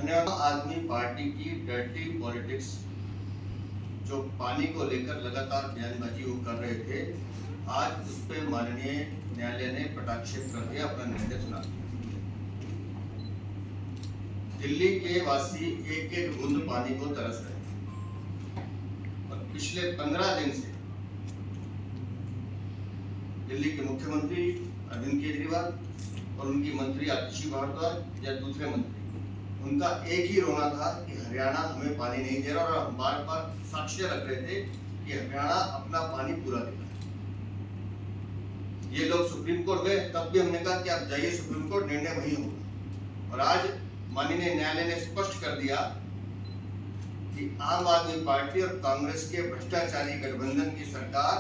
धन्यवाद। आदमी पार्टी की डर्टी पॉलिटिक्स जो पानी को लेकर लगातार बयानबाजी वो कर रहे थे, आज उस पर माननीय न्यायालय ने कटाक्षेप कर दिया, अपना निर्णय सुना दिया। दिल्ली के वासी एक एक बूंद पानी को तरस रहे हैं और पिछले 15 दिन से दिल्ली के मुख्यमंत्री अरविंद केजरीवाल और उनकी मंत्री आतिशी भारद्वाज या दूसरे मंत्री, उनका एक ही रोना था कि हरियाणा हमें पानी नहीं दे रहा, और हम बार बार साक्ष्य रख रहे थे कि हरियाणा अपना पानी पूरा देगा। ये लोग सुप्रीम कोर्ट गए, तब भी हमने कहा कि आप जाइए सुप्रीम कोर्ट, निर्णय वही होगा। और आज माननीय न्यायालय ने स्पष्ट कर दिया कि आम आदमी पार्टी और कांग्रेस के भ्रष्टाचारी गठबंधन की सरकार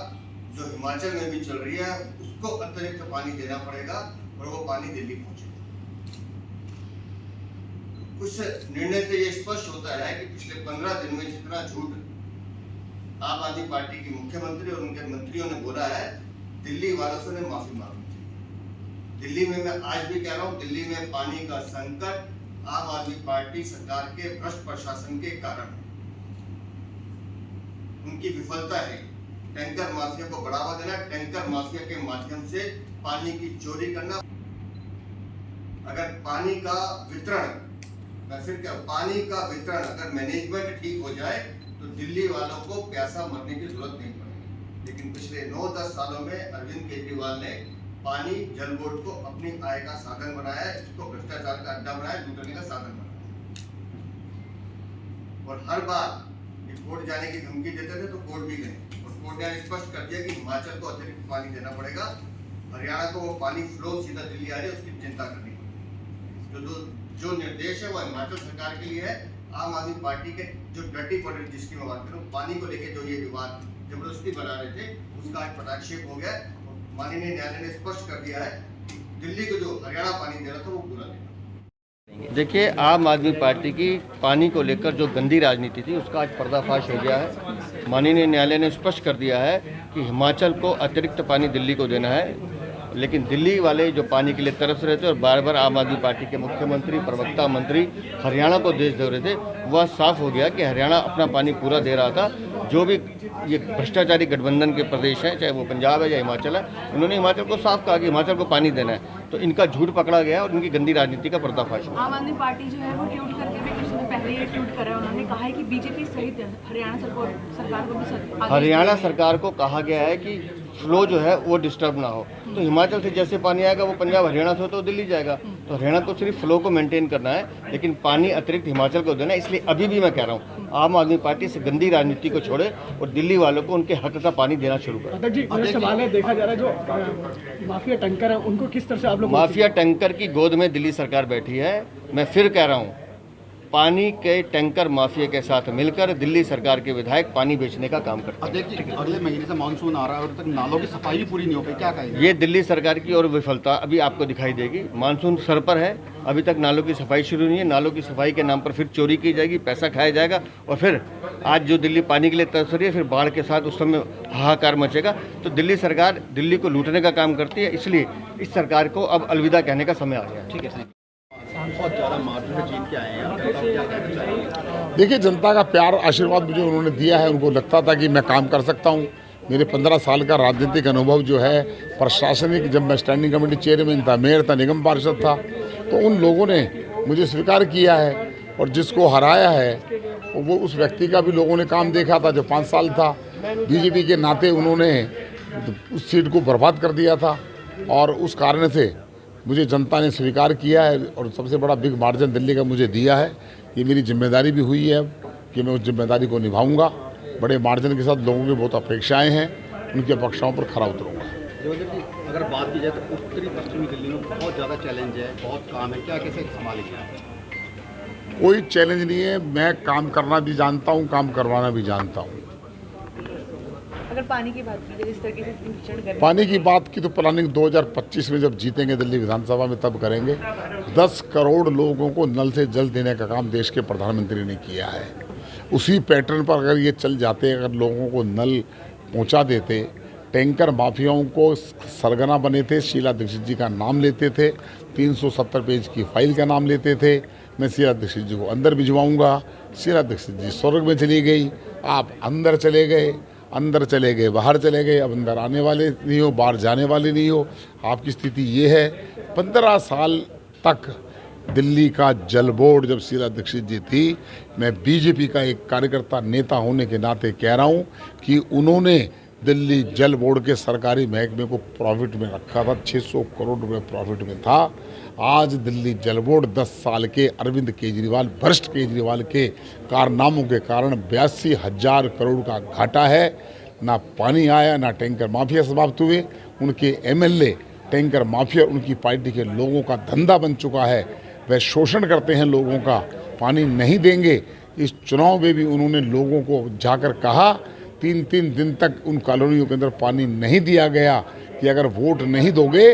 जो हिमाचल में भी चल रही है, उसको अतिरिक्त पानी देना पड़ेगा और वो पानी दिल्ली पहुंचेगा। उस निर्णय से ये स्पष्ट होता है कि पिछले 15 दिन में जितना झूठ आम आदमी पार्टी के मुख्यमंत्री और उनके मंत्रियों ने बोला है, दिल्ली वालों से ने माफी मांगनी चाहिए। दिल्ली में मैं आज भी कह रहा हूं, दिल्ली में पानी का संकट आम आदमी पार्टी सरकार के भ्रष्ट प्रशासन के कारण है, उनकी विफलता है। टैंकर माफिया को बढ़ावा देना, टैंकर माफिया के माध्यम से पानी की चोरी करना। अगर पानी का वितरण, पानी का वितरण अगर मैनेजमेंट ठीक हो जाए तो दिल्ली वालों को प्यासा मरने की जरूरत नहीं पड़ेगी। लेकिन पिछले 9-10 सालों में अरविंद केजरीवाल ने पानी जल बोर्ड को अपनी आय का साधन बनाया, इसको भ्रष्टाचार का अड्डा बनाया, लूटने का साधन बनाया। और हर बार कोर्ट जाने की धमकी देते थे तो कोर्ट भी गए और कोर्ट ने स्पष्ट कर दिया कि हिमाचल को अतिरिक्त पानी देना पड़ेगा, हरियाणा को वो पानी फ्लो सीधा दिल्ली आ रही है, उसकी चिंता करनी पड़ेगी। जो निर्देश है वो हिमाचल सरकार के लिए है। आम आदमी पार्टी के जो डर्टी पॉलिटिक्स जिसकी मैं बात करूं, पानी को लेकर जो ये विवाद जबरदस्ती बना रहे थे, उसका आज कटाक्षेप हो गया। माननीय न्यायालय ने स्पष्ट कर दिया है कि दिल्ली को जो हरियाणा पानी दे रहा था वो पूरा देगा। देखिए, आम आदमी पार्टी की पानी को लेकर जो गंदी राजनीति थी उसका आज पर्दाफाश हो गया है। माननीय न्यायालय ने स्पष्ट कर दिया है कि हिमाचल को अतिरिक्त पानी दिल्ली को देना है, लेकिन दिल्ली वाले जो पानी के लिए तरस रहे थे और बार बार आम आदमी पार्टी के मुख्यमंत्री, प्रवक्ता, मंत्री हरियाणा को देश दे रहे थे, वह साफ हो गया कि हरियाणा अपना पानी पूरा दे रहा था। जो भी ये भ्रष्टाचारी गठबंधन के प्रदेश हैं, चाहे वो पंजाब है या हिमाचल है, उन्होंने हिमाचल को साफ कहा कि हिमाचल को पानी देना है। तो इनका झूठ पकड़ा गया और इनकी गंदी राजनीति का पर्दाफाश हुआ। आम आदमी पार्टी जो है वो ट्वीट करके भी कुछ दिन पहले ये ट्वीट करा, उन्होंने कहा है कि बीजेपी सहित हरियाणा सरकार को भी हरियाणा सरकार को कहा गया है कि फ्लो जो है वो डिस्टर्ब ना हो। तो हिमाचल से जैसे पानी आएगा वो पंजाब, हरियाणा से तो दिल्ली जाएगा। तो हरियाणा को सिर्फ फ्लो को मेंटेन करना है, लेकिन पानी अतिरिक्त हिमाचल को देना है। इसलिए अभी भी मैं कह रहा हूँ, आम आदमी पार्टी से गंदी राजनीति को छोड़े और दिल्ली वालों को उनके हक का पानी देना शुरू करें। जी, सवाल है, देखा जा रहा है जो माफिया टैंकर है उनको किस तरह से आप लोग, माफिया टैंकर की गोद में दिल्ली सरकार बैठी है। मैं फिर कह रहा हूँ, पानी के टैंकर माफिया के साथ मिलकर दिल्ली सरकार के विधायक पानी बेचने का काम करते हैं। देखिए, अगले महीने से मानसून आ रहा है और तक नालों की सफाई भी पूरी नहीं हो पाई, क्या कहेंगे? ये दिल्ली सरकार की और विफलता अभी आपको दिखाई देगी। मानसून सर पर है, अभी तक नालों की सफाई शुरू नहीं है। नालों की सफाई के नाम पर फिर चोरी की जाएगी, पैसा खाया जाएगा और फिर आज जो दिल्ली पानी के लिए तरस रही है, फिर बाढ़ के साथ उस समय हाहाकार मचेगा। तो दिल्ली सरकार दिल्ली को लूटने का काम करती है, इसलिए इस सरकार को अब अलविदा कहने का समय आ गया। ठीक है, बहुत ज़्यादा मार्जिन जीत के आए हैं। देखिए, जनता का प्यार आशीर्वाद मुझे उन्होंने दिया है। उनको लगता था कि मैं काम कर सकता हूँ। मेरे 15 साल का राजनीतिक अनुभव जो है, प्रशासनिक, जब मैं स्टैंडिंग कमेटी चेयरमैन था, मेयर था, निगम पार्षद था, तो उन लोगों ने मुझे स्वीकार किया है और जिसको हराया है वो उस व्यक्ति का भी लोगों ने काम देखा था जो 5 साल था। बीजेपी के नाते उन्होंने उस सीट को बर्बाद कर दिया था और उस कारण से मुझे जनता ने स्वीकार किया है और सबसे बड़ा बिग मार्जिन दिल्ली का मुझे दिया है। ये मेरी जिम्मेदारी भी हुई है कि मैं उस जिम्मेदारी को निभाऊंगा। बड़े मार्जिन के साथ लोगों की बहुत अपेक्षाएं हैं, उनकी अपेक्षाओं पर खरा उतरूंगा। अगर बात की जाए तो उत्तरी पश्चिमी दिल्ली में बहुत ज़्यादा चैलेंज है, बहुत काम है, क्या कैसे संभालेंगे? कोई चैलेंज नहीं है। मैं काम करना भी जानता हूँ, काम करवाना भी जानता हूँ। अगर पानी की बात की जाए, जिस तरीके से पानी की बात की तो प्लानिंग 2025 में जब जीतेंगे दिल्ली विधानसभा में तब करेंगे। 10 करोड़ लोगों को नल से जल देने का काम देश के प्रधानमंत्री ने किया है। उसी पैटर्न पर अगर ये चल जाते, अगर लोगों को नल पहुंचा देते, टैंकर माफियाओं को सरगना बने थे, शीला दीक्षित जी का नाम लेते थे, 370 पेज की फाइल का नाम लेते थे, मैं शीला दीक्षित जी को अंदर भिजवाऊंगा। शीला दीक्षित जी स्वर्ग में चली गई, आप अंदर चले गए, अंदर चले गए, बाहर चले गए, अब अंदर आने वाले नहीं हो, बाहर जाने वाले नहीं हो। आपकी स्थिति ये है। 15 साल तक दिल्ली का जल बोर्ड जब शीला दीक्षित जी थी, मैं बीजेपी का एक कार्यकर्ता नेता होने के नाते कह रहा हूँ कि उन्होंने दिल्ली जल बोर्ड के सरकारी महकमे को प्रॉफिट में रखा था, 600 करोड़ रुपए प्रॉफिट में था। आज दिल्ली जल बोर्ड 10 साल के अरविंद केजरीवाल, भ्रष्ट केजरीवाल के कारनामों के कारण 82,000 करोड़ का घाटा है। ना पानी आया, ना टैंकर माफिया समाप्त हुए। उनके एमएलए टैंकर माफिया उनकी पार्टी के लोगों का धंधा बन चुका है। वह शोषण करते हैं लोगों का, पानी नहीं देंगे। इस चुनाव में भी उन्होंने लोगों को जाकर कहा, 3-3 दिन तक उन कॉलोनियों के अंदर पानी नहीं दिया गया कि अगर वोट नहीं दोगे